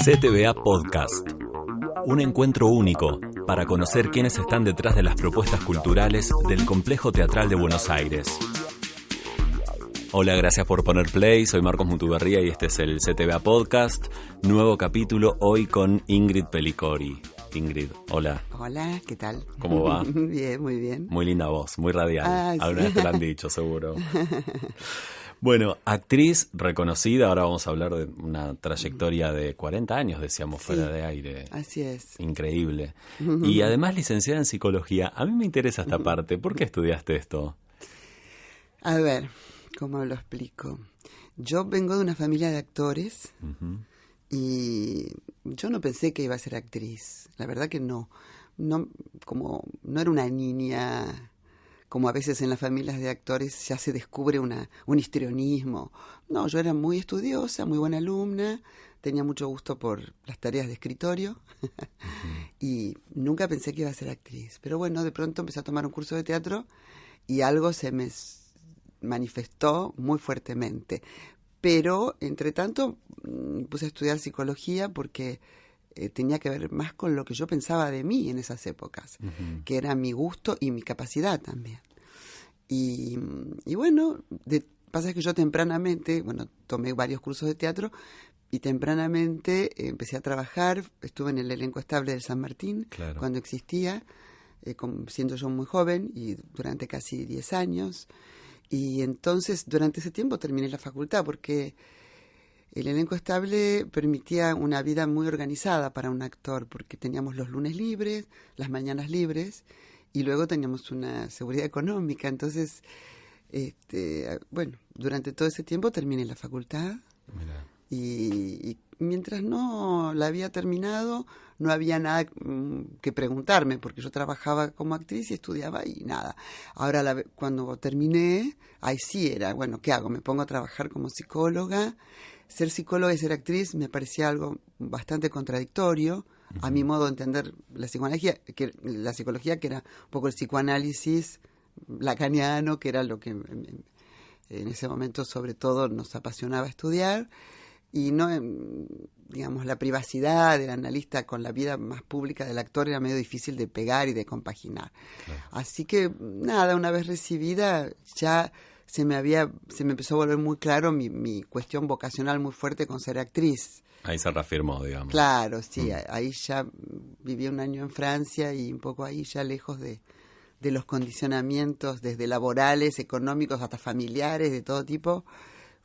CTVA Podcast. Un encuentro único para conocer quiénes están detrás de las propuestas culturales del Complejo Teatral de Buenos Aires. Hola, gracias por poner play. Soy Marcos Mutuberría y este es el CTVA Podcast. Nuevo capítulo hoy con Ingrid Pellicori. Ingrid, hola. Hola, ¿qué tal? ¿Cómo va? Bien, muy bien. Muy linda voz, muy radial. Alguna Sí. vez te lo han dicho, seguro. Bueno, actriz reconocida, ahora vamos a hablar de una trayectoria de 40 años, decíamos, Sí, fuera de aire. Así es. Increíble. Y además licenciada en psicología. A mí me interesa esta parte. ¿Por qué estudiaste esto? A ver, ¿cómo lo explico? Yo vengo de una familia de actores y yo no pensé que iba a ser actriz. La verdad que no. Como no era una niña, como a veces en las familias de actores ya se descubre un histrionismo. No, yo era muy estudiosa, muy buena alumna, tenía mucho gusto por las tareas de escritorio y nunca pensé que iba a ser actriz. Pero bueno, de pronto empecé a tomar un curso de teatro y algo se me manifestó muy fuertemente. Pero, entre tanto, puse a estudiar psicología porque tenía que ver más con lo que yo pensaba de mí en esas épocas, que era mi gusto y mi capacidad también. Y bueno, pasa que yo tempranamente, tomé varios cursos de teatro y tempranamente empecé a trabajar. Estuve en el elenco estable del San Martín, Claro. cuando existía, siendo yo muy joven y durante casi 10 años. Y entonces, durante ese tiempo terminé la facultad porque el elenco estable permitía una vida muy organizada para un actor, porque teníamos los lunes libres, las mañanas libres, y luego teníamos una seguridad económica. Entonces, durante todo ese tiempo terminé la facultad. Mira. Y mientras no la había terminado, no había nada que preguntarme, porque yo trabajaba como actriz y estudiaba y nada. Ahora, cuando terminé, ahí sí era, bueno, ¿qué hago? Me pongo a trabajar como psicóloga. Ser psicóloga y ser actriz me parecía algo bastante contradictorio a mi modo de entender la psicología, que era un poco el psicoanálisis lacaniano, que era lo que en ese momento sobre todo nos apasionaba estudiar. Y no, digamos, la privacidad del analista con la vida más pública del actor era medio difícil de pegar y de compaginar. Claro. Así que, nada, una vez recibida, ya se me empezó a volver muy claro mi cuestión vocacional muy fuerte con ser actriz. Ahí se reafirmó, digamos. Claro, sí, ahí ya viví un año en Francia y un poco ahí ya lejos de los condicionamientos, desde laborales, económicos, hasta familiares, de todo tipo.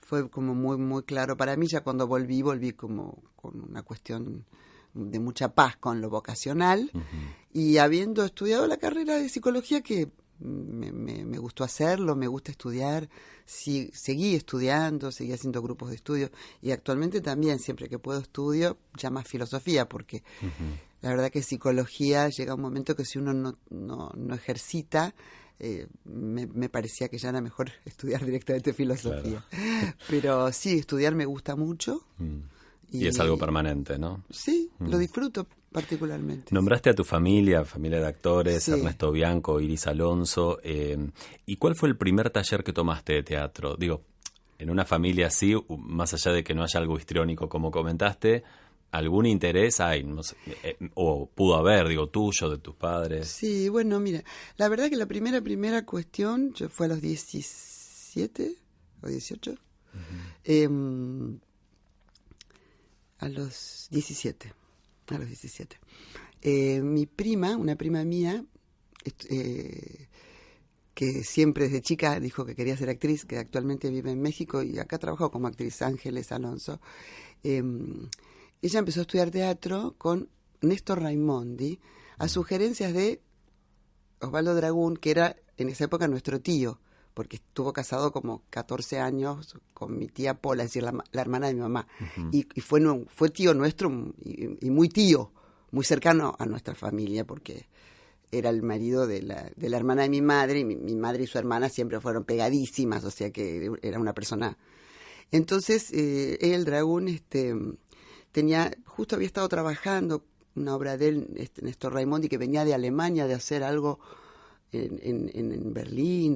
Fue como muy, muy claro para mí. Ya cuando volví como con una cuestión de mucha paz con lo vocacional. Y habiendo estudiado la carrera de psicología, que me gustó hacerlo, me gusta estudiar, seguí estudiando, seguí haciendo grupos de estudio. Y actualmente también, siempre que puedo estudio, ya más filosofía, porque la verdad que psicología llega un momento que si uno no ejercita, me parecía que ya era mejor estudiar directamente filosofía. Claro. Pero sí, estudiar me gusta mucho. Y es algo permanente, ¿no? Sí, lo disfruto particularmente. Nombraste a tu familia de actores, sí. Ernesto Bianco, Iris Alonso. ¿Y cuál fue el primer taller que tomaste de teatro? Digo, en una familia así, más allá de que no haya algo histriónico como comentaste, ¿algún interés hay? No sé, o pudo haber, tuyo, de tus padres. Sí, bueno, mira, la verdad que la primera cuestión fue a los 17 o 18. A los 17. Mi prima, una prima mía, que siempre desde chica dijo que quería ser actriz, que actualmente vive en México y acá trabajó como actriz, Ángeles Alonso. Ella empezó a estudiar teatro con Néstor Raimondi, a sugerencias de Osvaldo Dragún, que era en esa época nuestro tío, porque estuvo casado como 14 años con mi tía Pola, es decir, la hermana de mi mamá. Y fue tío nuestro y muy tío, muy cercano a nuestra familia, porque era el marido de la hermana de mi madre, y mi madre y su hermana siempre fueron pegadísimas, o sea que era una persona. Entonces, el Dragún justo había estado trabajando una obra de él, Néstor Raimondi, que venía de Alemania de hacer algo en Berlín,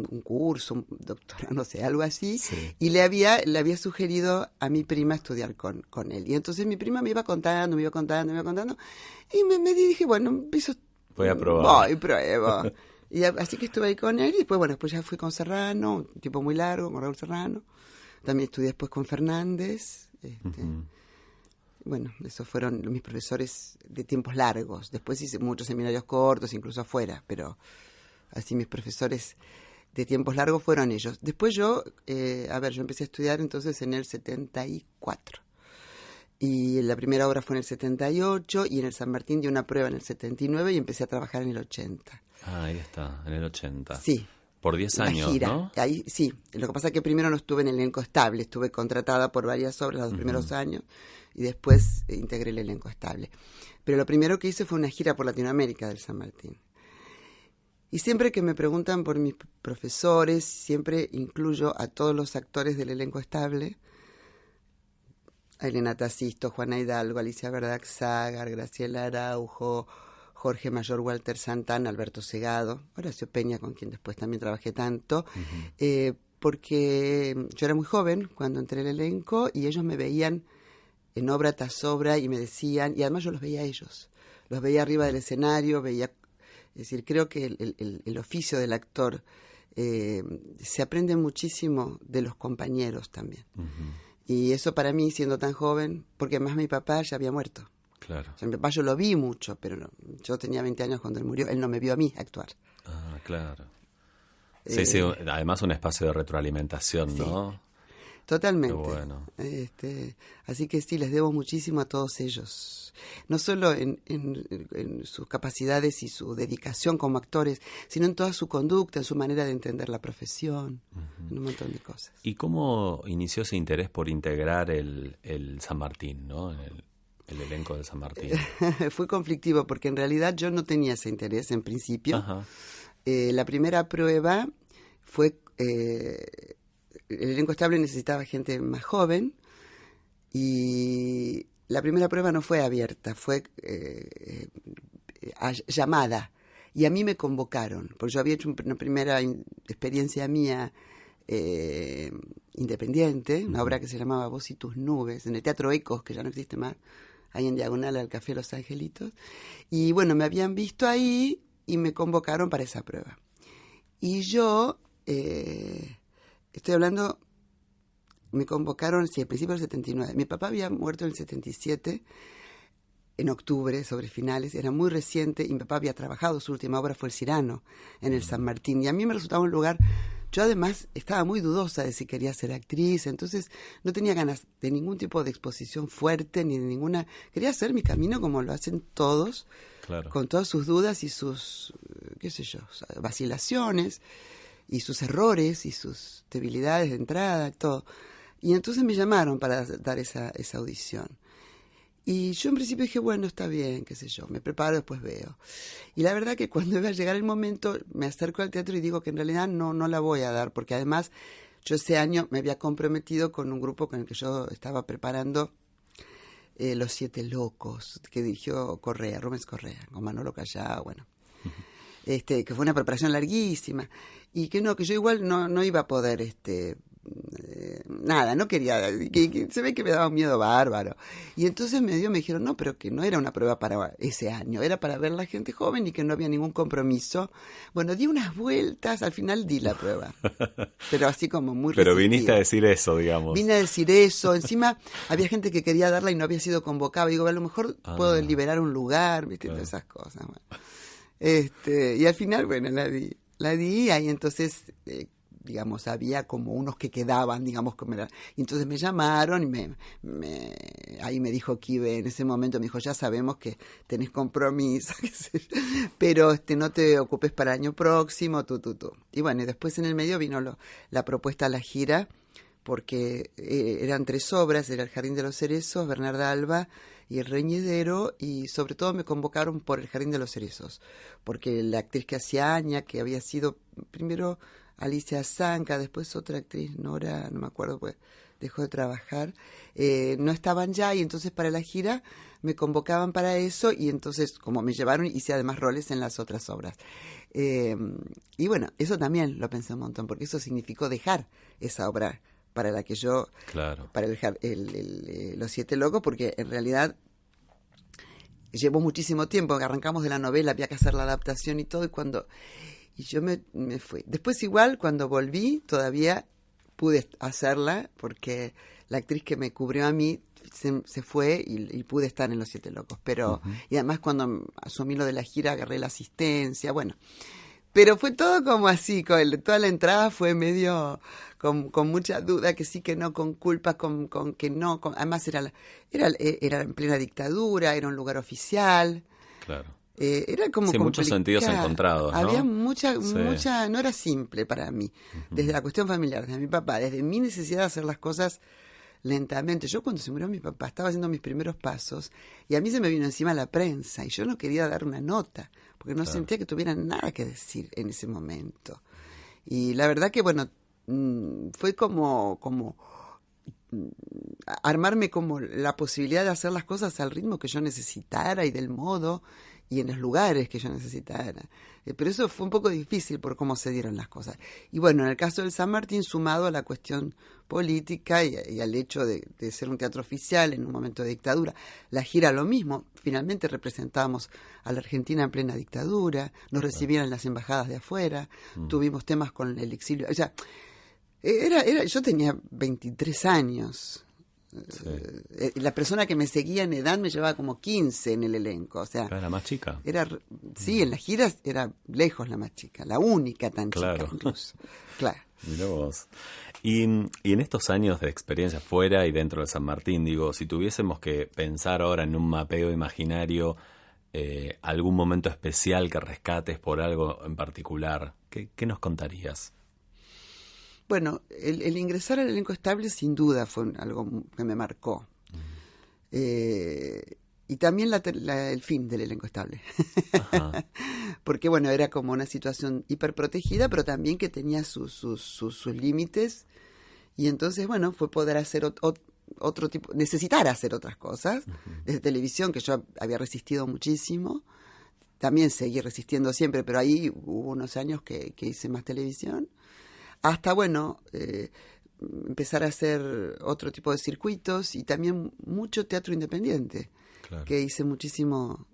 un curso, un doctorado, no sé, algo así, Sí. y le había sugerido a mi prima estudiar con él. Y entonces mi prima me iba contando, y dije, bueno, empiezo, Voy a probar. voy, pruebo. Y así que estuve ahí con él, y después, bueno, después ya fui con Serrano, un tipo muy largo, con Raúl Serrano. También estudié después con Fernández. Bueno, esos fueron mis profesores de tiempos largos. Después hice muchos seminarios cortos, incluso afuera, pero así mis profesores de tiempos largos fueron ellos. Después yo empecé a estudiar entonces en el 74. Y la primera obra fue en el 78, y en el San Martín di una prueba en el 79 y empecé a trabajar en el 80. Ah, ahí está, en el 80. Sí. Por 10 La años, gira. ¿no? Ahí, sí, lo que pasa es que primero no estuve en el elenco estable, estuve contratada por varias obras los primeros años y después integré el elenco estable. Pero lo primero que hice fue una gira por Latinoamérica del San Martín. Y siempre que me preguntan por mis profesores, siempre incluyo a todos los actores del elenco estable: a Elena Tacisto, Juana Hidalgo, Alicia Verdac-Ságar, Graciela Araujo, Jorge Mayor, Walter Santana, Alberto Segado, Horacio Peña, con quien después también trabajé tanto, porque yo era muy joven cuando entré al elenco y ellos me veían en obra tras obra y me decían, y además yo los veía a ellos, los veía arriba del escenario, es decir, creo que el oficio del actor se aprende muchísimo de los compañeros también. Y eso para mí, siendo tan joven, porque además mi papá ya había muerto. Claro. O sea, mi papá yo lo vi mucho, pero no, yo tenía 20 años cuando él murió, él no me vio a mí actuar. Ah, claro. Sí, además un espacio de retroalimentación, ¿no? Totalmente. Qué bueno. Así que sí, les debo muchísimo a todos ellos. No solo en sus capacidades y su dedicación como actores, sino en toda su conducta, en su manera de entender la profesión, en un montón de cosas. ¿Y cómo inició ese interés por integrar el San Martín, ¿no? En el elenco del San Martín. Fue conflictivo porque en realidad yo no tenía ese interés en principio. Ajá. La primera prueba fue... el elenco estable necesitaba gente más joven y la primera prueba no fue abierta, fue llamada. Y a mí me convocaron, porque yo había hecho una primera experiencia mía independiente, una obra que se llamaba Vos y tus nubes, en el Teatro Ecos, que ya no existe más, ahí en diagonal al Café Los Angelitos. Y bueno, me habían visto ahí y me convocaron para esa prueba. Y yo, estoy hablando, me convocaron, sí, al principio del 79. Mi papá había muerto en el 77, en octubre, sobre finales, era muy reciente, y mi papá había trabajado, su última obra fue El Cirano, en el San Martín, y a mí me resultaba un lugar... Yo además estaba muy dudosa de si quería ser actriz, entonces no tenía ganas de ningún tipo de exposición fuerte, ni de ninguna... Quería hacer mi camino como lo hacen todos, Claro. con todas sus dudas y sus, qué sé yo, vacilaciones, y sus errores, y sus debilidades de entrada, todo. Y entonces me llamaron para dar esa audición. Y yo en principio dije, bueno, está bien, qué sé yo, me preparo, después veo. Y la verdad que cuando iba a llegar el momento, me acerco al teatro y digo que en realidad no la voy a dar, porque además yo ese año me había comprometido con un grupo con el que yo estaba preparando Los Siete Locos, que dirigió Correa, Rubens Correa, con Manolo Callao, bueno. Que fue una preparación larguísima. Y que yo igual no iba a poder... nada, no quería, que se ve que me daba un miedo bárbaro. Y entonces me dijeron, no, pero que no era una prueba para ese año, era para ver la gente joven y que no había ningún compromiso. Bueno, di unas vueltas, al final di la prueba, pero así como muy Pero resistida. viniste a decir eso, digamos. Vine a decir eso, encima había gente que quería darla y no había sido convocada. Digo, a lo mejor puedo liberar un lugar, ¿viste? Claro. Todas esas cosas. Bueno. Y al final, bueno, la di, y entonces... digamos, había como unos que quedaban, digamos, y entonces me llamaron y ahí me dijo Kibe, en ese momento me dijo, ya sabemos que tenés compromiso, pero no te ocupes para el año próximo, tú. Y bueno, y después en el medio vino la propuesta a la gira, porque eran 3 obras, era El Jardín de los Cerezos, Bernarda Alba y El Reñidero, y sobre todo me convocaron por El Jardín de los Cerezos, porque la actriz que hacía Aña, que había sido primero... Alicia Zanca, después otra actriz, Nora, no me acuerdo, pues dejó de trabajar, no estaban ya, y entonces para la gira me convocaban para eso, y entonces como me llevaron, hice además roles en las otras obras. Y bueno, eso también lo pensé un montón, porque eso significó dejar esa obra para la que yo, Claro. para Los Siete Locos, porque en realidad llevó muchísimo tiempo, que arrancamos de la novela, había que hacer la adaptación y todo, y yo me fui. Después igual, cuando volví, todavía pude hacerla, porque la actriz que me cubrió a mí se fue y pude estar en Los Siete Locos. Pero, y además cuando asumí lo de la gira, agarré la asistencia, bueno. Pero fue todo como así, toda la entrada fue medio con mucha duda, que sí, que no, con culpa, con que no. Además era en plena dictadura, era un lugar oficial. Claro. Era como sí, muchos sentidos encontrados, ¿no? Había Sí. mucha, no era simple para mí, desde la cuestión familiar, desde mi papá, desde mi necesidad de hacer las cosas lentamente. Yo cuando se murió mi papá estaba haciendo mis primeros pasos y a mí se me vino encima la prensa y yo no quería dar una nota porque no sentía que tuviera nada que decir en ese momento. Y la verdad que bueno, fue como armarme como la posibilidad de hacer las cosas al ritmo que yo necesitara y del modo y en los lugares que yo necesitara. Pero eso fue un poco difícil por cómo se dieron las cosas. Y bueno, en el caso del San Martín, sumado a la cuestión política y al hecho de ser un teatro oficial en un momento de dictadura, la gira lo mismo. Finalmente representábamos a la Argentina en plena dictadura, nos recibían en las embajadas de afuera, tuvimos temas con el exilio. O sea, yo tenía 23 años. Sí. La persona que me seguía en edad me llevaba como 15 en el elenco. O sea, era la más chica. Sí, en las giras era lejos la más chica, la única tan claro. chica incluso. Claro. Mirá vos. Y en estos años de experiencia fuera y dentro de San Martín, digo, si tuviésemos que pensar ahora en un mapeo imaginario, algún momento especial que rescates por algo en particular, ¿qué nos contarías? Bueno, el ingresar al elenco estable sin duda fue algo que me marcó. Y también el fin del elenco estable. Porque bueno, era como una situación hiperprotegida, pero también que tenía sus límites. Y entonces, bueno, fue poder hacer otro tipo, necesitar hacer otras cosas. Desde televisión, que yo había resistido muchísimo. También seguí resistiendo siempre, pero ahí hubo unos años que hice más televisión. Hasta, bueno, empezar a hacer otro tipo de circuitos y también mucho teatro independiente, claro, que hice muchísimo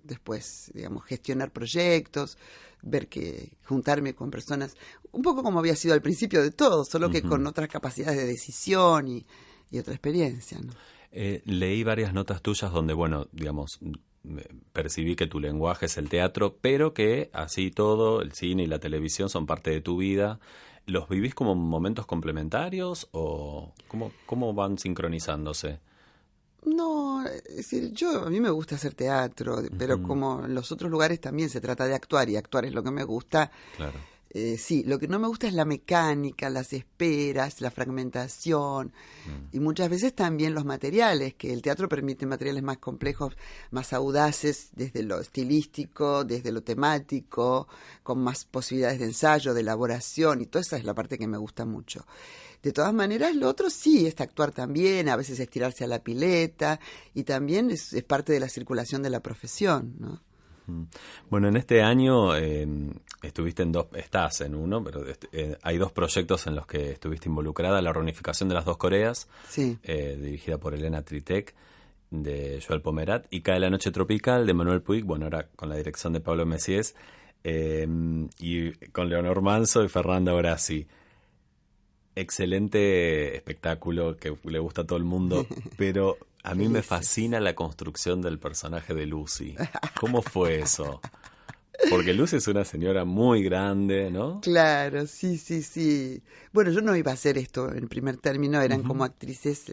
después, digamos, gestionar proyectos, juntarme con personas, un poco como había sido al principio de todo, solo que con otras capacidades de decisión y otra experiencia, ¿no? Leí varias notas tuyas donde, bueno, digamos, percibí que tu lenguaje es el teatro, pero que así todo, el cine y la televisión son parte de tu vida. ¿Los vivís como momentos complementarios o cómo van sincronizándose? No, es decir, a mí me gusta hacer teatro, pero como en los otros lugares también se trata de actuar y actuar es lo que me gusta. Claro. Sí, lo que no me gusta es la mecánica, las esperas, la fragmentación y muchas veces también los materiales, que el teatro permite materiales más complejos, más audaces desde lo estilístico, desde lo temático, con más posibilidades de ensayo, de elaboración, y toda esa es la parte que me gusta mucho. De todas maneras, lo otro sí es actuar también, a veces estirarse a la pileta, y también es parte de la circulación de la profesión, ¿no? Bueno, en este año estás en uno, pero hay dos proyectos en los que estuviste involucrada: la reunificación de las dos Coreas, sí, dirigida por Elena Tritek, de Joel Pomerat, y Cae la Noche Tropical, de Manuel Puig, bueno, ahora con la dirección de Pablo Messiés, y con Leonor Manso y Fernanda Grassi. Excelente espectáculo que le gusta a todo el mundo, pero a mí me fascina la construcción del personaje de Lucy. ¿Cómo fue eso? Porque Lucy es una señora muy grande, ¿no? Claro, sí. Bueno, yo no iba a hacer esto en primer término, eran como actrices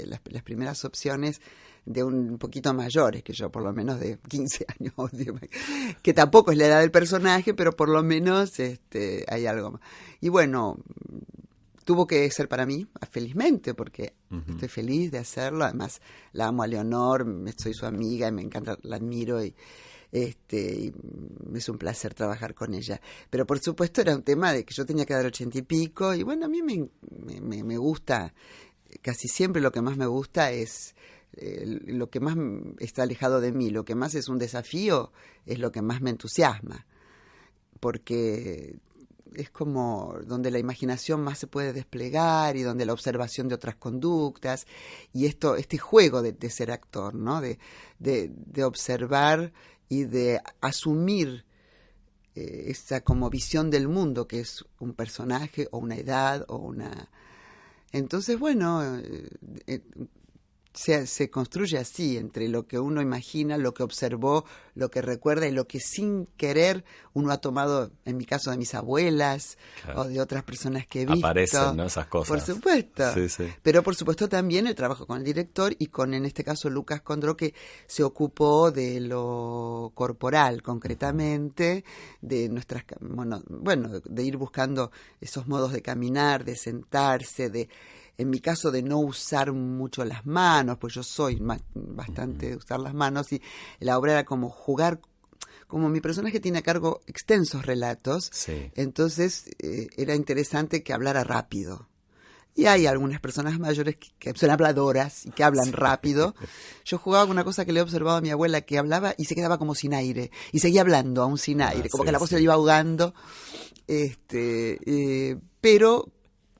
las primeras opciones de un poquito mayores que yo, por lo menos de 15 años, que tampoco es la edad del personaje, pero por lo menos hay algo más. Y bueno, tuvo que ser para mí, felizmente, porque estoy feliz de hacerlo. Además, la amo a Leonor, soy su amiga y me encanta, la admiro y es un placer trabajar con ella. Pero por supuesto era un tema de que yo tenía que dar 80 y pico, y bueno, a mí me gusta, casi siempre lo que más me gusta es lo que más está alejado de mí, lo que más es un desafío es lo que más me entusiasma, porque es como donde la imaginación más se puede desplegar y donde la observación de otras conductas y este juego de ser actor, ¿no? De observar y de asumir esa como visión del mundo que es un personaje o una edad o una... Entonces, bueno, se construye así, entre lo que uno imagina, lo que observó, lo que recuerda y lo que sin querer uno ha tomado, en mi caso, de mis abuelas, claro, o de otras personas que he visto. Aparecen, ¿no?, esas cosas. Por supuesto. Sí, sí. Pero por supuesto también el trabajo con el director y con, en este caso, Lucas Condró, que se ocupó de lo corporal, concretamente, de nuestras, bueno, de ir buscando esos modos de caminar, de sentarse, en mi caso de no usar mucho las manos, pues yo soy bastante de usar las manos, y la obra era como jugar, como mi personaje tiene a cargo extensos relatos, sí, entonces era interesante que hablara rápido. Y hay algunas personas mayores que son habladoras y que hablan sí, rápido. Yo jugaba con una cosa que le he observado a mi abuela, que hablaba y se quedaba como sin aire, y seguía hablando aún sin aire, como sí, que la voz se le iba ahogando, pero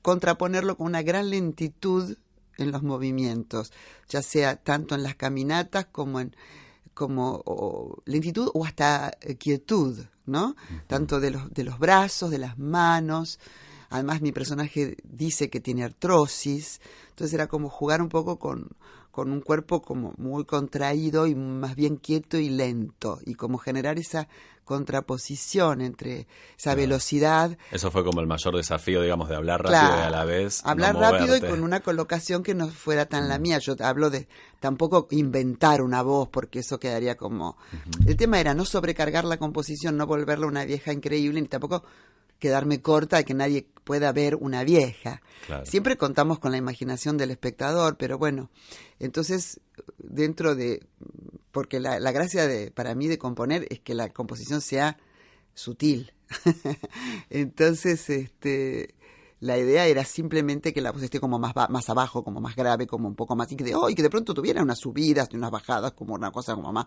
contraponerlo con una gran lentitud en los movimientos, ya sea tanto en las caminatas como lentitud o hasta quietud, ¿no? Uh-huh. Tanto de los brazos, de las manos. Además, mi personaje dice que tiene artrosis, entonces era como jugar un poco con un cuerpo como muy contraído y más bien quieto y lento, y como generar esa contraposición entre esa velocidad. Eso fue como el mayor desafío, digamos, de hablar rápido, claro, y a la vez hablar no rápido moverte. Y con una colocación que no fuera tan la mía. Yo hablo de tampoco inventar una voz, porque eso quedaría como... Uh-huh. El tema era no sobrecargar la composición, no volverla una vieja increíble, ni tampoco quedarme corta de que nadie pueda ver una vieja. Claro. Siempre contamos con la imaginación del espectador, pero bueno, entonces dentro de... Porque la gracia para mí de componer es que la composición sea sutil. Entonces, la idea era simplemente que la voz esté como más abajo, como más grave, como un poco más... Y que de pronto tuviera unas subidas y unas bajadas, como una cosa como más...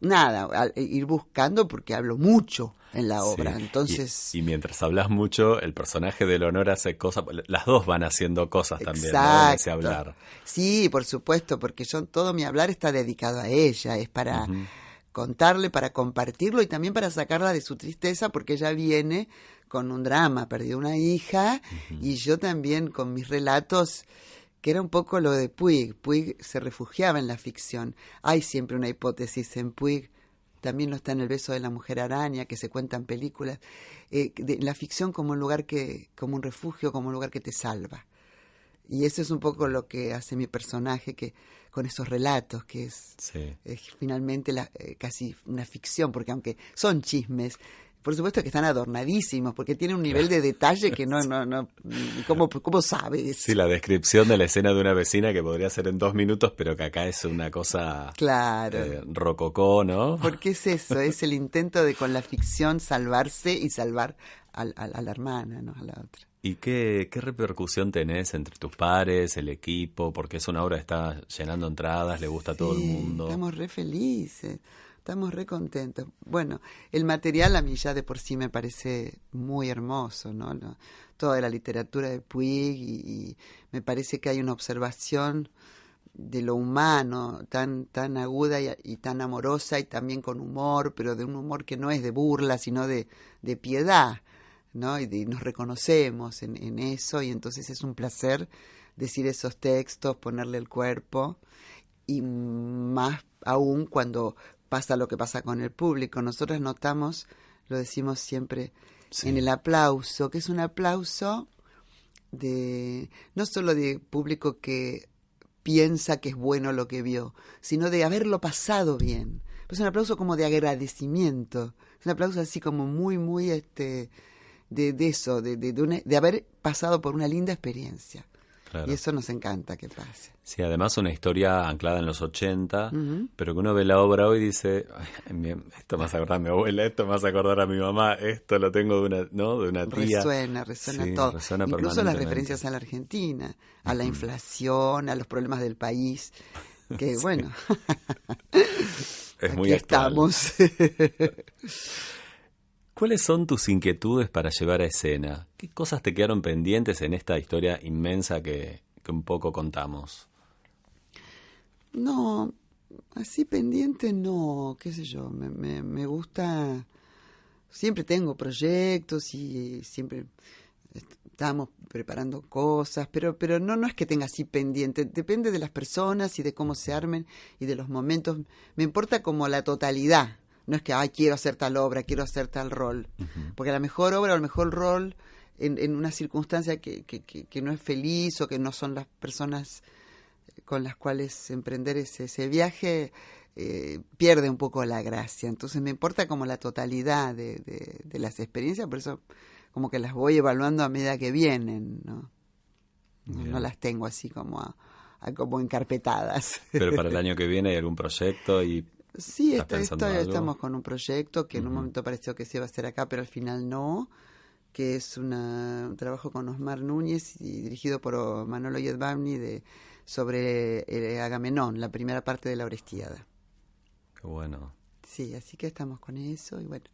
Nada, ir buscando porque hablo mucho en la obra, sí. Entonces... Y mientras hablas mucho, el personaje de Leonor hace cosas... Las dos van haciendo cosas también, exacto, ¿no? Ese hablar. Sí, por supuesto, porque todo mi hablar está dedicado a ella, es para... Uh-huh. Contarle, para compartirlo y también para sacarla de su tristeza, porque ella viene con un drama, perdió una hija, uh-huh. Y yo también con mis relatos, que era un poco lo de Puig. Puig se refugiaba en la ficción. Hay siempre una hipótesis en Puig, también lo está en El beso de la mujer araña, que se cuenta en películas, de la ficción como un lugar como un refugio, como un lugar que te salva. Y eso es un poco lo que hace mi personaje, que con esos relatos, que es finalmente casi una ficción, porque aunque son chismes, por supuesto que están adornadísimos, porque tienen un nivel de detalle que no ¿cómo sabes? Sí, la descripción de la escena de una vecina que podría ser en 2 minutos, pero que acá es una cosa claro, rococó, ¿no? Porque es eso, es el intento de con la ficción salvarse y salvar a la hermana, ¿no? A la otra. ¿Y qué repercusión tenés entre tus pares, el equipo? Porque es una obra que está llenando entradas, le gusta a todo el mundo. Estamos re felices, estamos re contentos. Bueno, el material a mí ya de por sí me parece muy hermoso, ¿no? Toda la literatura de Puig y me parece que hay una observación de lo humano tan aguda y tan amorosa y también con humor, pero de un humor que no es de burla, sino de piedad, ¿no? Y nos reconocemos en eso, y entonces es un placer decir esos textos, ponerle el cuerpo, y más aún cuando pasa lo que pasa con el público. Nosotros notamos, lo decimos siempre, en el aplauso, que es un aplauso no solo de público que piensa que es bueno lo que vio, sino de haberlo pasado bien. Es un aplauso como de agradecimiento, es un aplauso así como muy, muy de eso, de haber pasado por una linda experiencia. Claro. Y eso nos encanta que pase. Sí, además una historia anclada en los 80, pero que uno ve la obra hoy y dice, esto me hace acordar a mi abuela, esto me hace acordar a mi mamá, esto lo tengo de una tía. Resuena Sí, todo. resuena Incluso las permanentemente. referencias a la Argentina, a la inflación, a los problemas del país, que bueno, Es muy aquí actual. estamos. ¿Cuáles son tus inquietudes para llevar a escena? ¿Qué cosas te quedaron pendientes en esta historia inmensa que un poco contamos? No, así pendiente no, qué sé yo, me gusta, siempre tengo proyectos y siempre estamos preparando cosas, pero no es que tenga así pendiente, depende de las personas y de cómo se armen y de los momentos, me importa como la totalidad, no es que, quiero hacer tal obra, quiero hacer tal rol, porque la mejor obra o el mejor rol en una circunstancia que no es feliz o que no son las personas con las cuales emprender ese viaje, pierde un poco la gracia. Entonces me importa como la totalidad de las experiencias, por eso como que las voy evaluando a medida que vienen, ¿no? No las tengo así como encarpetadas. Pero para el año que viene hay algún proyecto y... Sí, ¿Estás pensando en algo? estamos con un proyecto que en un momento pareció que se iba a hacer acá, pero al final no, que es un trabajo con Osmar Núñez y dirigido por Manolo Yedvamni sobre Agamenón, la primera parte de la Orestiada. Qué bueno. Sí, así que estamos con eso y bueno.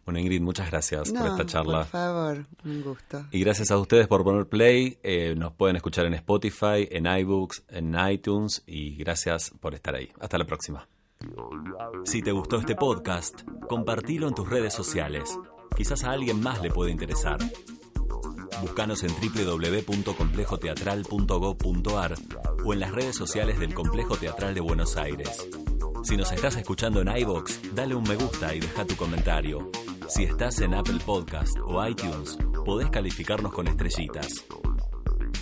Bueno, Ingrid, muchas gracias por esta charla. Por favor, un gusto. Y gracias a ustedes por poner play. Nos pueden escuchar en Spotify, en iBooks, en iTunes y gracias por estar ahí. Hasta la próxima. Si te gustó este podcast, compartilo en tus redes sociales. Quizás a alguien más le puede interesar. Búscanos en www.complejoteatral.gov.ar o en las redes sociales del Complejo Teatral de Buenos Aires. Si nos estás escuchando en iVoox, dale un me gusta y deja tu comentario. Si estás en Apple Podcast o iTunes, podés calificarnos con estrellitas.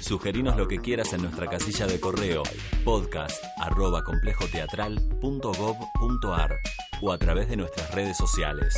Sugerinos lo que quieras en nuestra casilla de correo podcast@complejoteatral.gov.ar o a través de nuestras redes sociales.